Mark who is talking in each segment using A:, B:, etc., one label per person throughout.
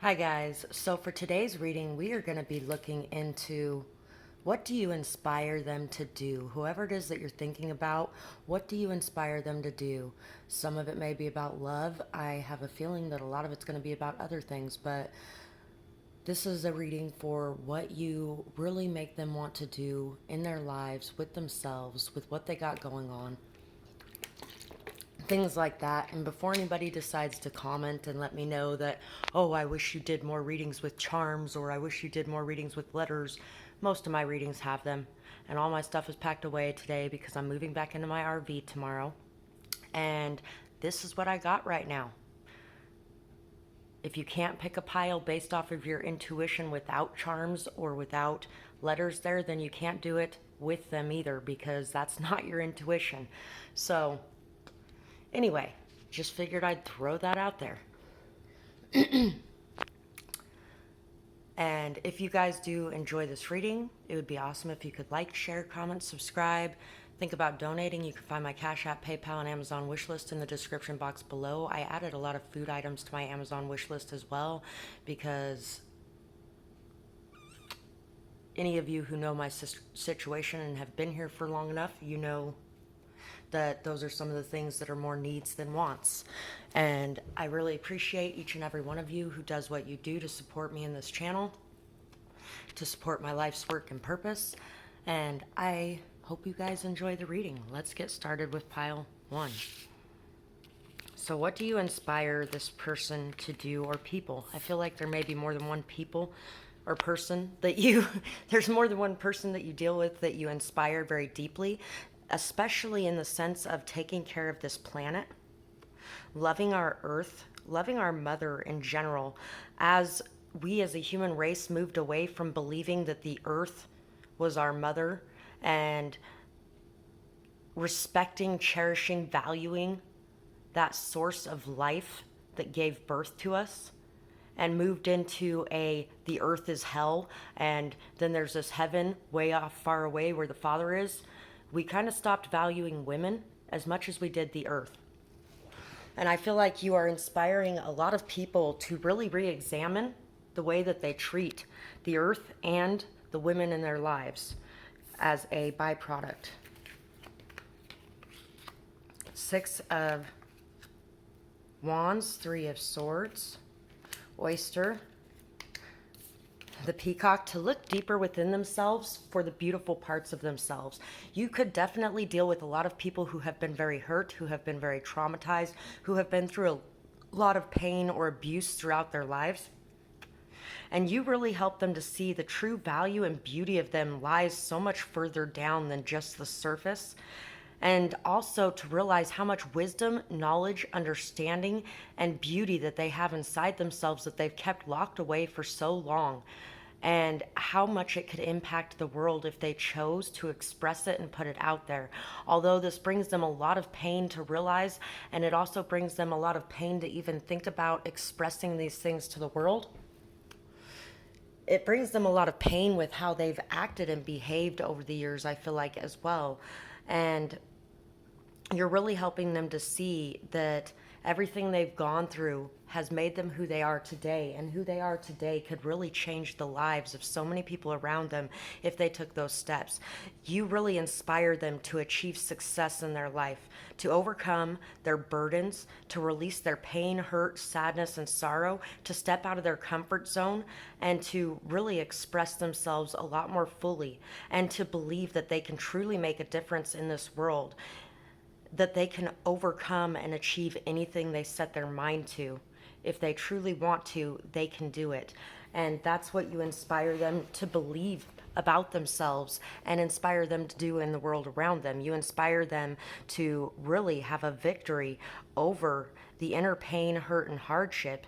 A: Hi guys, so for today's reading we are going to be looking into what do you inspire them to do? Whoever it is that you're thinking about, what do you inspire them to do? Some of it may be about love. I have a feeling that a lot of it's going to be about other things, but this is a reading for what you really make them want to do in their lives, with themselves, with what they got going on, things like that. And before anybody decides to comment and let me know that, oh, I wish you did more readings with charms, or I wish you did more readings with letters, most of my readings have them. And all my stuff is packed away today because I'm moving back into my RV tomorrow. And this is what I got right now. If you can't pick a pile based off of your intuition without charms or without letters there, then you can't do it with them either, because that's not your intuition. So anyway, just figured I'd throw that out there. And if you guys do enjoy this reading, it would be awesome if you could like, share, comment, subscribe. Think about donating. You can find my Cash App, PayPal, and Amazon wish list in the description box below. I added a lot of food items to my Amazon wish list as well, because any of you who know my situation and have been here for long enough, you know that those are some of the things that are more needs than wants. And I really appreciate each and every one of you who does what you do to support me in this channel, to support my life's work and purpose. And I hope you guys enjoy the reading. Let's get started with pile one. So what do you inspire this person to do, or people? I feel like there may be more than one people or person that you, there's more than one person that you deal with that you inspire very deeply, especially in the sense of taking care of this planet, loving our earth, loving our mother in general. As we as a human race moved away from believing that the earth was our mother, and respecting, cherishing, valuing that source of life that gave birth to us, and moved into the earth is hell, and then there's this heaven way off far away where the Father is, we kind of stopped valuing women as much as we did the earth. And I feel like you are inspiring a lot of people to really re-examine the way that they treat the earth and the women in their lives as a byproduct. Six of Wands, Three of Swords, Oyster, the Peacock, to look deeper within themselves for the beautiful parts of themselves. You could definitely deal with a lot of people who have been very hurt, who have been very traumatized, who have been through a lot of pain or abuse throughout their lives. And you really help them to see the true value and beauty of them lies so much further down than just the surface. And also to realize how much wisdom, knowledge, understanding, and beauty that they have inside themselves that they've kept locked away for so long, and how much it could impact the world if they chose to express it and put it out there. Although this brings them a lot of pain to realize, and it also brings them a lot of pain to even think about expressing these things to the world, it brings them a lot of pain with how they've acted and behaved over the years, I feel like, as well. And you're really helping them to see that everything they've gone through has made them who they are today, and who they are today could really change the lives of so many people around them if they took those steps. You really inspire them to achieve success in their life, to overcome their burdens, to release their pain, hurt, sadness, and sorrow, to step out of their comfort zone, and to really express themselves a lot more fully, and to believe that they can truly make a difference in this world, that they can overcome and achieve anything they set their mind to. If they truly want to, they can do it. And that's what you inspire them to believe about themselves and inspire them to do in the world around them. You inspire them to really have a victory over the inner pain, hurt, and hardship,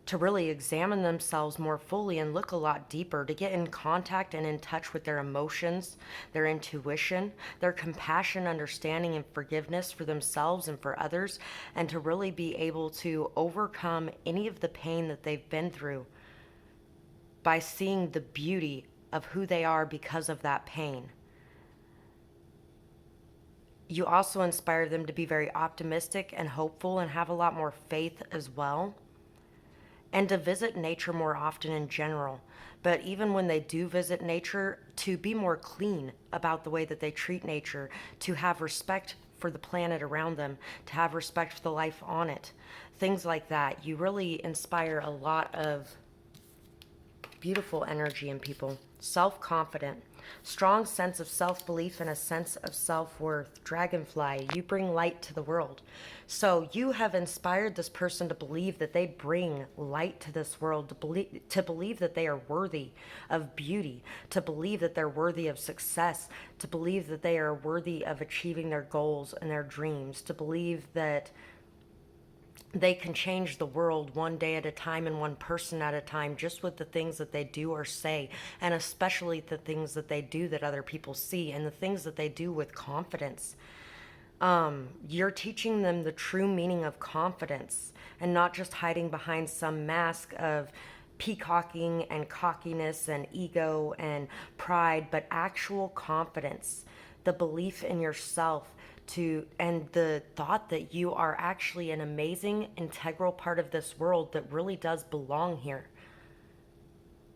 A: to really examine themselves more fully and look a lot deeper, to get in contact and in touch with their emotions, their intuition, their compassion, understanding, and forgiveness for themselves and for others, and to really be able to overcome any of the pain that they've been through by seeing the beauty of who they are because of that pain. You also inspire them to be very optimistic and hopeful and have a lot more faith as well. and to visit nature more often in general. But even when they do visit nature, to be more clean about the way that they treat nature, to have respect for the planet around them, to have respect for the life on it, things like that. You really inspire a lot of beautiful energy in people. Self-confident, strong sense of self-belief and a sense of self-worth. Dragonfly, you bring light to the world. So you have inspired this person to believe that they bring light to this world, to believe that they are worthy of beauty, to believe that they're worthy of success, to believe that they are worthy of achieving their goals and their dreams, to believe that they can change the world one day at a time and one person at a time, just with the things that they do or say, and especially the things that they do that other people see, and the things that they do with confidence. You're teaching them the true meaning of confidence, and not just hiding behind some mask of peacocking and cockiness and ego and pride, but actual confidence, the belief in yourself, and the thought that you are actually an amazing, integral part of this world that really does belong here.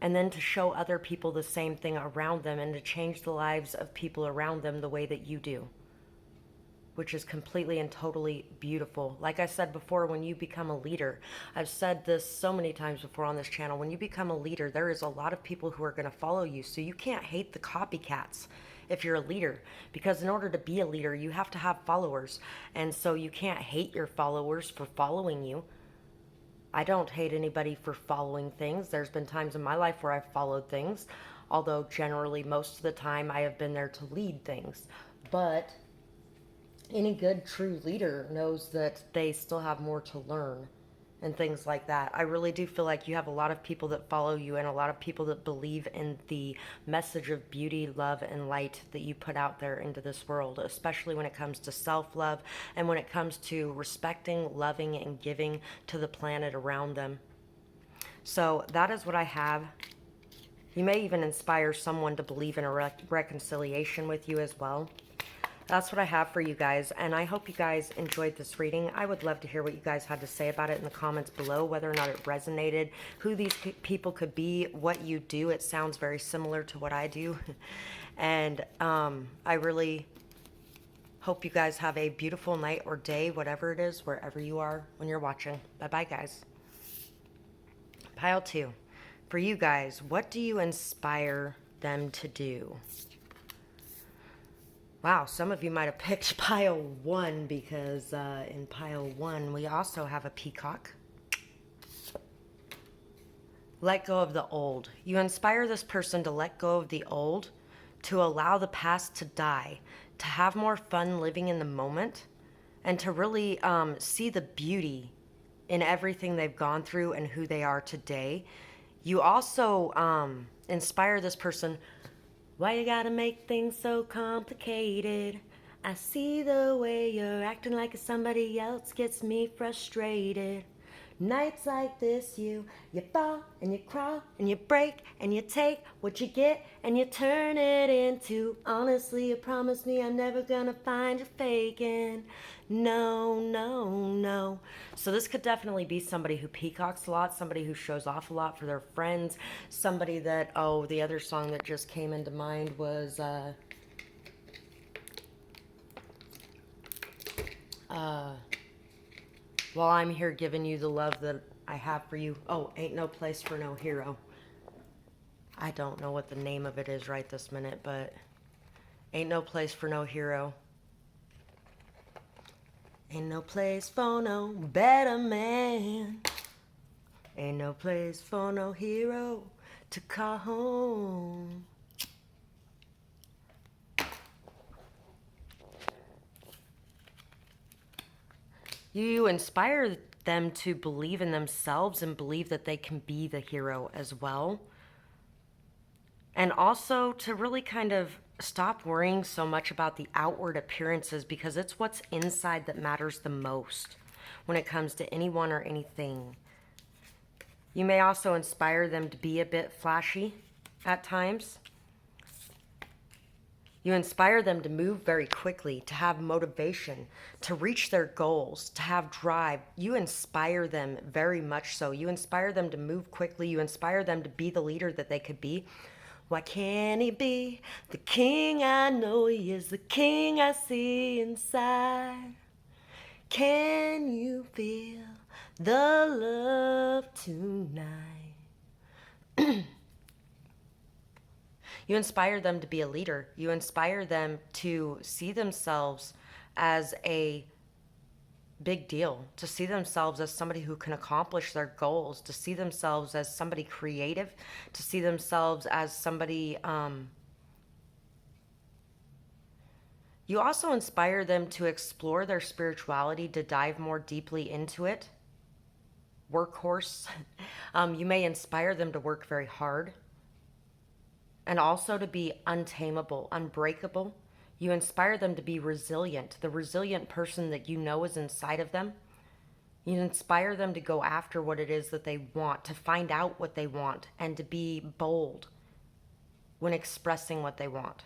A: And then to show other people the same thing around them, and to change the lives of people around them the way that you do, which is completely and totally beautiful. Like I said before, when you become a leader, I've said this so many times before on this channel, when you become a leader, there is a lot of people who are going to follow you. So you can't hate the copycats if you're a leader, because in order to be a leader, you have to have followers. And so you can't hate your followers for following you. I don't hate anybody for following things. There's been times in my life where I've followed things, although generally most of the time I have been there to lead things. But any good true leader knows that they still have more to learn and things like that. I really do feel like you have a lot of people that follow you, and a lot of people that believe in the message of beauty, love, and light that you put out there into this world, especially when it comes to self-love and when it comes to respecting, loving, and giving to the planet around them. So that is what I have. You may even inspire someone to believe in a reconciliation with you as well. That's what I have for you guys, and I hope you guys enjoyed this reading. I would love to hear what you guys had to say about it in the comments below, whether or not it resonated, who these people could be, what you do. It sounds very similar to what I do. And I really hope you guys have a beautiful night or day, whatever it is, wherever you are when you're watching. Bye-bye, guys. Pile 2. For you guys, what do you inspire them to do? Wow, some of you might have picked pile 1, because in pile 1 we also have a peacock. Let go of the old. You inspire this person to let go of the old, to allow the past to die, to have more fun living in the moment, and to really see the beauty in everything they've gone through and who they are today. You also inspire this person. Why you gotta make things so complicated? I see the way you're acting like somebody else gets me frustrated. Nights like this, you fall and you crawl and you break and you take what you get and you turn it into. Honestly, you promised me I'm never gonna find you faking. No, no, no. So this could definitely be somebody who peacocks a lot, somebody who shows off a lot for their friends, somebody that, oh, the other song that just came into mind was, while I'm here giving you the love that I have for you. Oh, ain't no place for no hero. I don't know what the name of it is right this minute, but ain't no place for no hero. Ain't no place for no better man. Ain't no place for no hero to call home. You inspire them to believe in themselves and believe that they can be the hero as well. And also to really kind of stop worrying so much about the outward appearances, because it's what's inside that matters the most when it comes to anyone or anything. You may also inspire them to be a bit flashy at times. You inspire them to move very quickly, to have motivation, to reach their goals, to have drive. You inspire them very much so. You inspire them to move quickly. You inspire them to be the leader that they could be. Why can't he be the king I know he is, the king I see inside? Can you feel the love tonight? You inspire them to be a leader. You inspire them to see themselves as a big deal, to see themselves as somebody who can accomplish their goals, to see themselves as somebody creative, to see themselves as somebody. You also inspire them to explore their spirituality, to dive more deeply into it. Workhorse. You may inspire them to work very hard, and also to be untamable, unbreakable. You inspire them to be resilient, the resilient person that you know is inside of them. You inspire them to go after what it is that they want, to find out what they want, and to be bold when expressing what they want.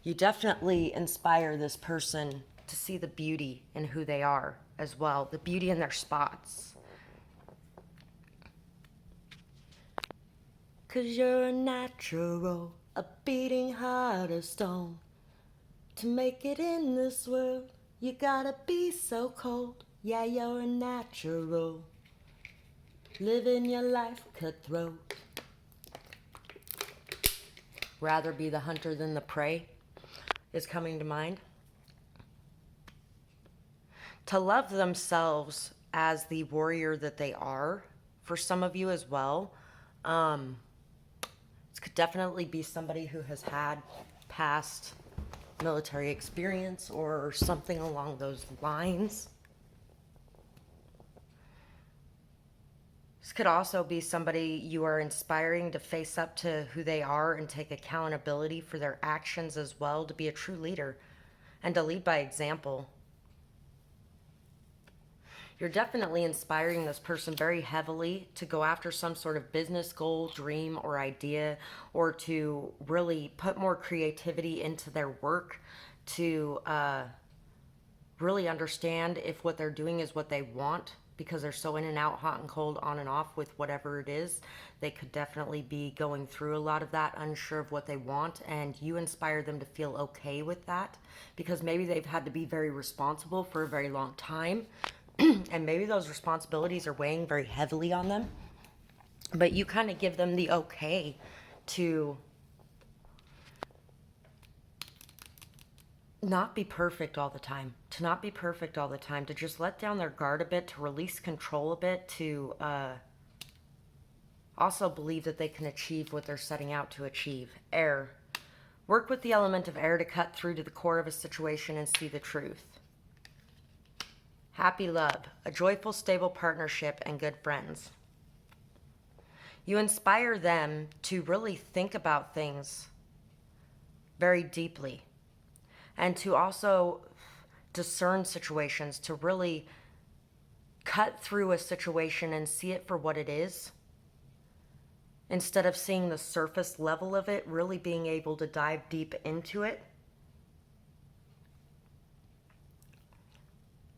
A: You definitely inspire this person to see the beauty in who they are as well, the beauty in their spots. 'Cause you're a natural, a beating heart of stone. To make it in this world, you gotta be so cold. Yeah, you're a natural, living your life cutthroat. Rather be the hunter than the prey is coming to mind. To love themselves as the warrior that they are, for some of you as well. This could definitely be somebody who has had past military experience or something along those lines. This could also be somebody you are inspiring to face up to who they are and take accountability for their actions as well, to be a true leader and to lead by example. You're definitely inspiring this person very heavily to go after some sort of business goal, dream, or idea, or to really put more creativity into their work, to really understand if what they're doing is what they want, because they're so in and out, hot and cold, on and off with whatever it is. They could definitely be going through a lot of that, unsure of what they want, and you inspire them to feel okay with that, because maybe they've had to be very responsible for a very long time. And maybe those responsibilities are weighing very heavily on them, but you kind of give them the okay to not be perfect all the time, to just let down their guard a bit, to release control a bit, to also believe that they can achieve what they're setting out to achieve. Air. Work with the element of air to cut through to the core of a situation and see the truth. Happy love, a joyful, stable partnership, and good friends. You inspire them to really think about things very deeply and to also discern situations, to really cut through a situation and see it for what it is. Instead of seeing the surface level of it, really being able to dive deep into it.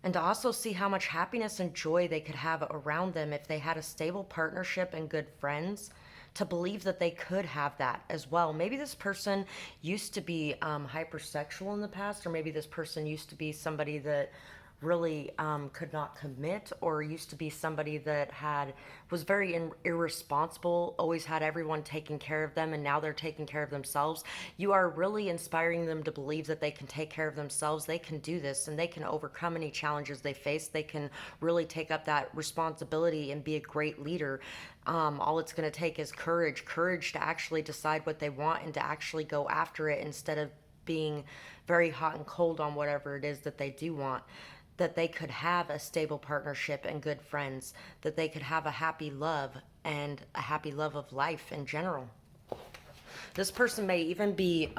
A: And to also see how much happiness and joy they could have around them if they had a stable partnership and good friends, to believe that they could have that as well. Maybe this person used to be hypersexual in the past, or maybe this person used to be somebody that really could not commit, or used to be somebody that was very irresponsible, always had everyone taking care of them, and now they're taking care of themselves. You are really inspiring them to believe that they can take care of themselves. They can do this, and they can overcome any challenges they face. They can really take up that responsibility and be a great leader. All it's going to take is courage to actually decide what they want and to actually go after it, instead of being very hot and cold on whatever it is that they do want. That they could have a stable partnership and good friends, that they could have a happy love and a happy love of life in general. This person may even be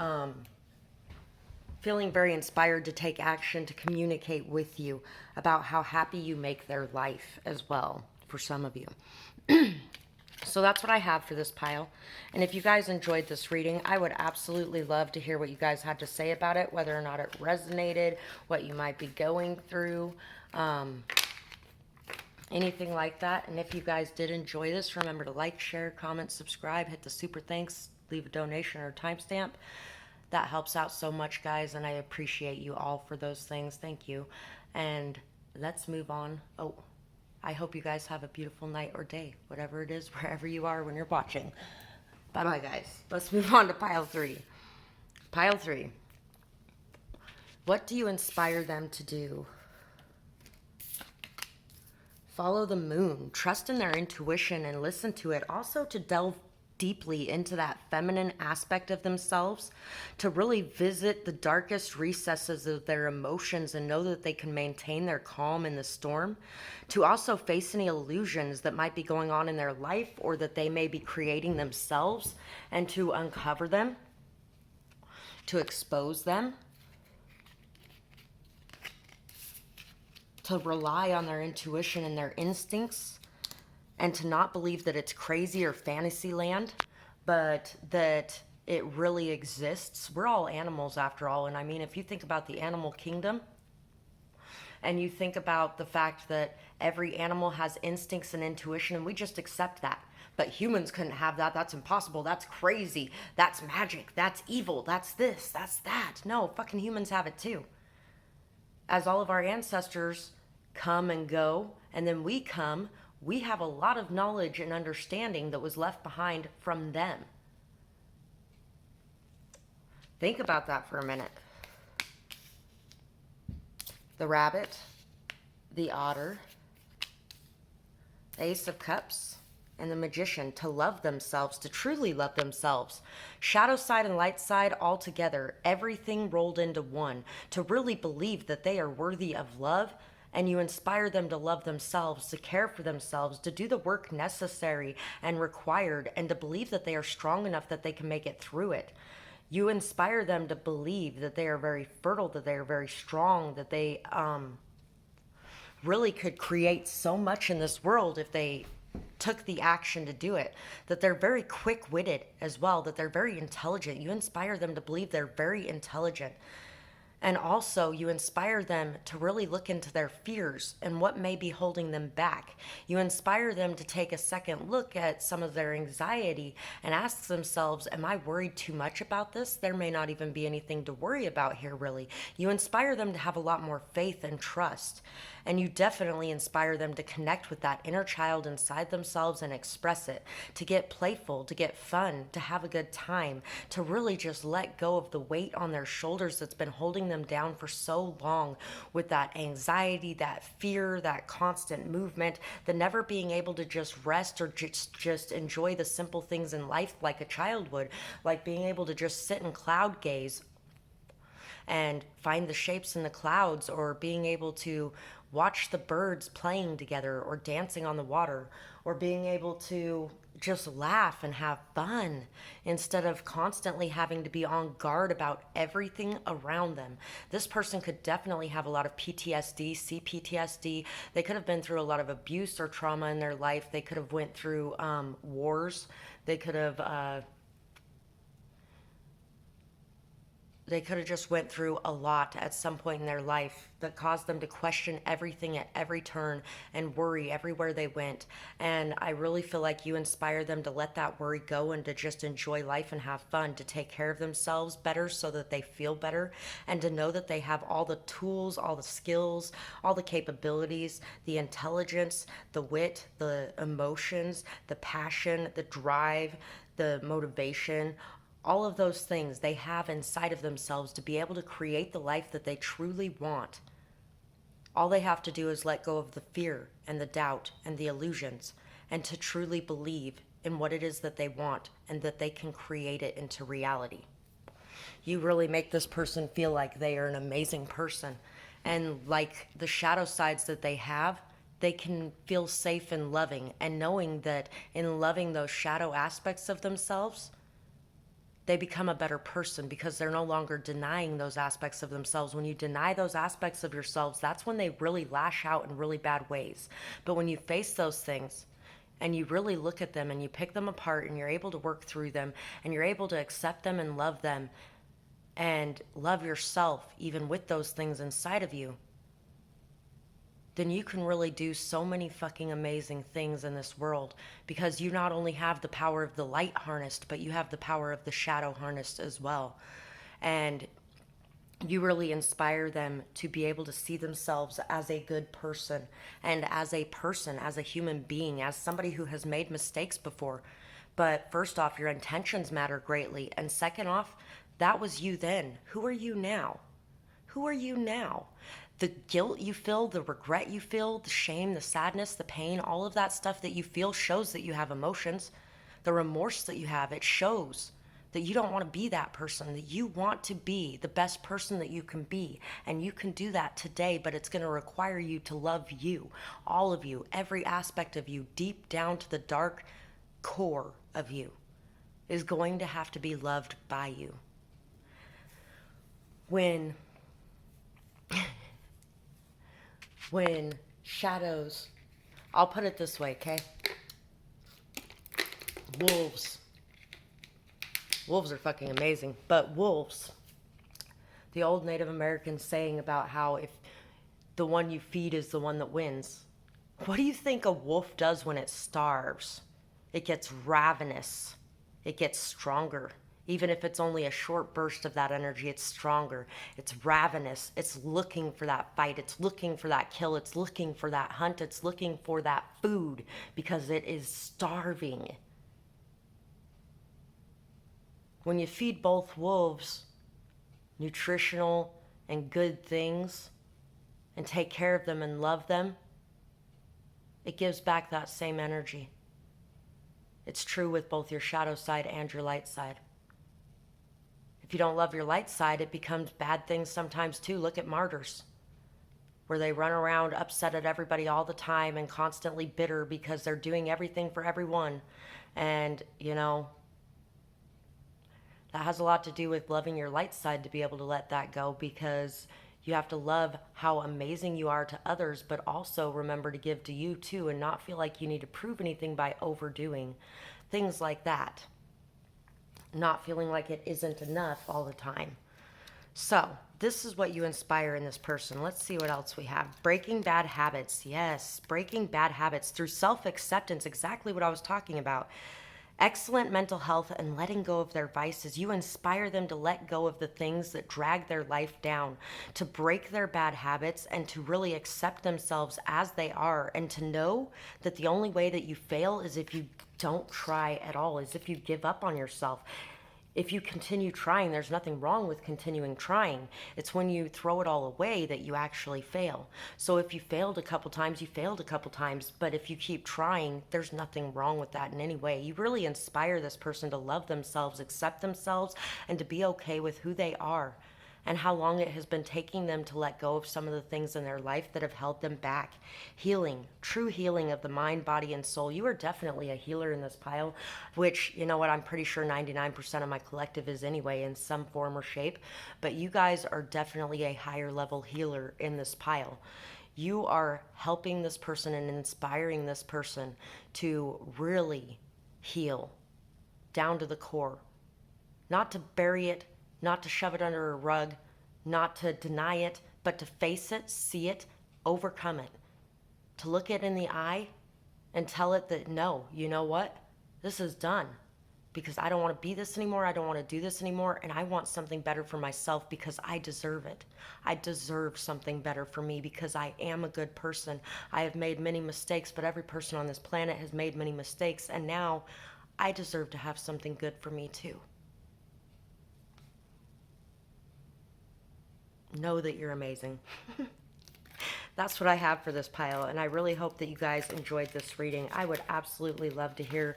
A: feeling very inspired to take action, to communicate with you about how happy you make their life as well, for some of you. So that's what I have for this pile. And if you guys enjoyed this reading, I would absolutely love to hear what you guys had to say about it, whether or not it resonated, what you might be going through, anything like that. And if you guys did enjoy this, remember to like, share, comment, subscribe, hit the super thanks, leave a donation or a timestamp. That helps out so much, guys, and I appreciate you all for those things. Thank you. And let's move on. Oh, I hope you guys have a beautiful night or day, whatever it is, wherever you are when you're watching. Bye-bye, guys. Let's move on to pile 3. Pile 3. What do you inspire them to do? Follow the moon. Trust in their intuition and listen to it. Also to delve deeply into that feminine aspect of themselves, to really visit the darkest recesses of their emotions and know that they can maintain their calm in the storm, to also face any illusions that might be going on in their life or that they may be creating themselves, and to uncover them, to expose them, to rely on their intuition and their instincts, and to not believe that it's crazy or fantasy land, but that it really exists. We're all animals after all. And I mean, if you think about the animal kingdom and you think about the fact that every animal has instincts and intuition, and we just accept that. But humans couldn't have that. That's impossible. That's crazy. That's magic. That's evil. That's this. That's that. No, fucking humans have it too. As all of our ancestors come and go, and then we come, we have a lot of knowledge and understanding that was left behind from them. Think about that for a minute. The rabbit, the otter, the Ace of Cups, and the Magician, to love themselves, to truly love themselves. Shadow side and light side all together, everything rolled into one, to really believe that they are worthy of love. And you inspire them to love themselves, to care for themselves, to do the work necessary and required, and to believe that they are strong enough that they can make it through it. You inspire them to believe that they are very fertile, that they are very strong, that they really could create so much in this world if they took the action to do it, that they're very quick-witted as well, that they're very intelligent. You inspire them to believe they're very intelligent. And also, you inspire them to really look into their fears and what may be holding them back. You inspire them to take a second look at some of their anxiety and ask themselves, am I worried too much about this? There may not even be anything to worry about here, really. You inspire them to have a lot more faith and trust. And you definitely inspire them to connect with that inner child inside themselves and express it, to get playful, to get fun, to have a good time, to really just let go of the weight on their shoulders that's been holding them down for so long, with that anxiety, that fear, that constant movement, the never being able to just rest or just enjoy the simple things in life like a child would, like being able to just sit and cloud gaze and find the shapes in the clouds, or being able to watch the birds playing together or dancing on the water, or being able to just laugh and have fun instead of constantly having to be on guard about everything around them. This person could definitely have a lot of PTSD, CPTSD. They could have been through a lot of abuse or trauma in their life. They could have went through wars. They could have just went through a lot at some point in their life that caused them to question everything at every turn and worry everywhere they went. And I really feel like you inspire them to let that worry go and to just enjoy life and have fun, to take care of themselves better so that they feel better, and to know that they have all the tools, all the skills, all the capabilities, the intelligence, the wit, the emotions, the passion, the drive, the motivation, all of those things they have inside of themselves to be able to create the life that they truly want. All they have to do is let go of the fear and the doubt and the illusions, and to truly believe in what it is that they want and that they can create it into reality. You really make this person feel like they are an amazing person, and like the shadow sides that they have, they can feel safe and loving, and knowing that in loving those shadow aspects of themselves, they become a better person because they're no longer denying those aspects of themselves. When you deny those aspects of yourselves, that's when they really lash out in really bad ways. But when you face those things and you really look at them and you pick them apart and you're able to work through them and you're able to accept them and love yourself even with those things inside of you, then you can really do so many fucking amazing things in this world, because you not only have the power of the light harnessed, but you have the power of the shadow harnessed as well. And you really inspire them to be able to see themselves as a good person, and as a person, as a human being, as somebody who has made mistakes before. But first off, your intentions matter greatly. And second off, that was you then. Who are you now? Who are you now? The guilt you feel, the regret you feel, the shame, the sadness, the pain, all of that stuff that you feel shows that you have emotions. The remorse that you have, it shows that you don't want to be that person, that you want to be the best person that you can be. And you can do that today, but it's going to require you to love you, all of you, every aspect of you, deep down to the dark core of you is going to have to be loved by you. When shadows, I'll put it this way, okay? Wolves are fucking amazing, but wolves, the old Native American saying about how if the one you feed is the one that wins. What do you think a wolf does when it starves? It gets ravenous. It gets stronger. Even if it's only a short burst of that energy, it's stronger. It's ravenous. It's looking for that fight. It's looking for that kill. It's looking for that hunt. It's looking for that food because it is starving. When you feed both wolves nutritional and good things and take care of them and love them, it gives back that same energy. It's true with both your shadow side and your light side. If you don't love your light side, it becomes bad things sometimes too. Look at martyrs, where they run around upset at everybody all the time and constantly bitter because they're doing everything for everyone. And, you know, that has a lot to do with loving your light side to be able to let that go, because you have to love how amazing you are to others, but also remember to give to you too, and not feel like you need to prove anything by overdoing things like that. Not feeling like it isn't enough all the time. So this is what you inspire in this person. Let's see what else we have. Breaking bad habits. Yes, breaking bad habits through self-acceptance. Exactly what I was talking about. Excellent mental health and letting go of their vices. You inspire them to let go of the things that drag their life down, to break their bad habits and to really accept themselves as they are, and to know that the only way that you fail is if you don't try at all, is if you give up on yourself. If you continue trying, there's nothing wrong with continuing trying. It's when you throw it all away that you actually fail. So if you failed a couple times, you failed a couple times. But if you keep trying, there's nothing wrong with that in any way. You really inspire this person to love themselves, accept themselves, and to be okay with who they are, and how long it has been taking them to let go of some of the things in their life that have held them back. Healing, true healing of the mind, body, and soul. You are definitely a healer in this pile, which, you know what, I'm pretty sure 99% of my collective is anyway in some form or shape. But you guys are definitely a higher level healer in this pile. You are helping this person and inspiring this person to really heal down to the core. Not to bury it, not to shove it under a rug, not to deny it, but to face it, see it, overcome it. To look it in the eye and tell it that, no, you know what? This is done, because I don't want to be this anymore. I don't want to do this anymore. And I want something better for myself because I deserve it. I deserve something better for me because I am a good person. I have made many mistakes, but every person on this planet has made many mistakes. And now I deserve to have something good for me too. Know that you're amazing. That's what I have for this pile, and I really hope that you guys enjoyed this reading. I would absolutely love to hear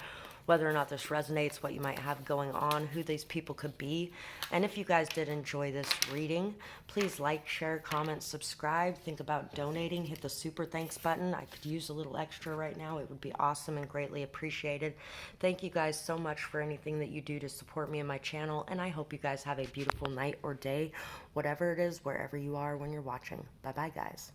A: whether or not this resonates, what you might have going on, who these people could be. And if you guys did enjoy this reading, please like, share, comment, subscribe. Think about donating. Hit the super thanks button. I could use a little extra right now. It would be awesome and greatly appreciated. Thank you guys so much for anything that you do to support me and my channel, and I hope you guys have a beautiful night or day, whatever it is, wherever you are when you're watching. Bye-bye, guys.